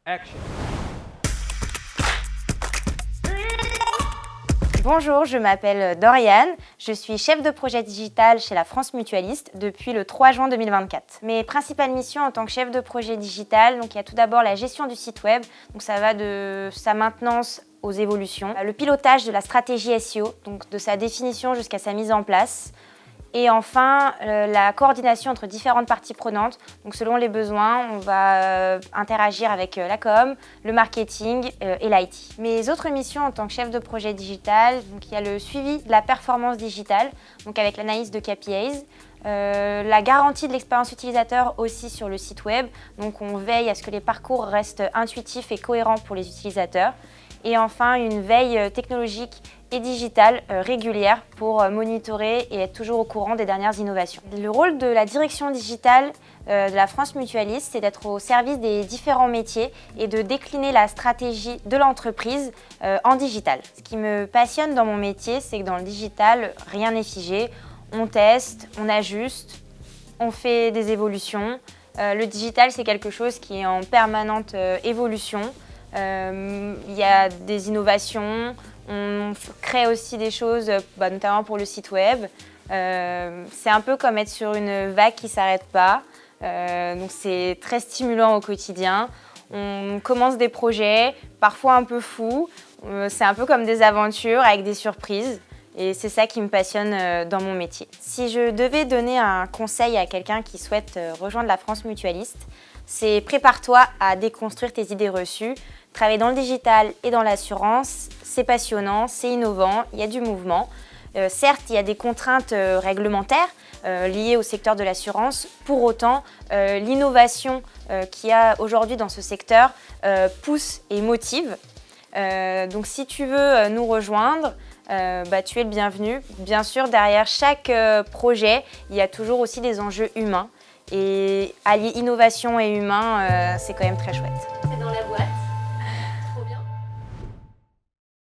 Action. Bonjour, je m'appelle Doriane, je suis chef de projet digital chez la France Mutualiste depuis le 3 juin 2024. Mes principales missions en tant que chef de projet digital, donc il y a tout d'abord la gestion du site web, donc ça va de sa maintenance aux évolutions, le pilotage de la stratégie SEO, donc de sa définition jusqu'à sa mise en place, et enfin la coordination entre différentes parties prenantes. Donc selon les besoins, on va interagir avec la com, le marketing et l'IT. Mes autres missions en tant que chef de projet digital, donc il y a le suivi de la performance digitale, donc avec l'analyse de KPIs, la garantie de l'expérience utilisateur aussi sur le site web, donc on veille à ce que les parcours restent intuitifs et cohérents pour les utilisateurs. Et enfin, une veille technologique et digitale régulière pour monitorer et être toujours au courant des dernières innovations. Le rôle de la direction digitale de la France Mutualiste, c'est d'être au service des différents métiers et de décliner la stratégie de l'entreprise en digital. Ce qui me passionne dans mon métier, c'est que dans le digital, rien n'est figé. On teste, on ajuste, on fait des évolutions. Le digital, c'est quelque chose qui est en permanente évolution. Il y a des innovations, on crée aussi des choses, notamment pour le site web. C'est un peu comme être sur une vague qui ne s'arrête pas, donc c'est très stimulant au quotidien. On commence des projets, parfois un peu fous, c'est un peu comme des aventures avec des surprises. Et c'est ça qui me passionne dans mon métier. Si je devais donner un conseil à quelqu'un qui souhaite rejoindre la France Mutualiste, c'est prépare-toi à déconstruire tes idées reçues. Travailler dans le digital et dans l'assurance, c'est passionnant, c'est innovant, il y a du mouvement. Certes, il y a des contraintes réglementaires liées au secteur de l'assurance. Pour autant, l'innovation qu'il y a aujourd'hui dans ce secteur pousse et motive. Donc si tu veux nous rejoindre, tu es le bienvenu. Bien sûr, derrière chaque projet, il y a toujours aussi des enjeux humains. Et allier innovation et humain, c'est quand même très chouette. C'est dans la boîte.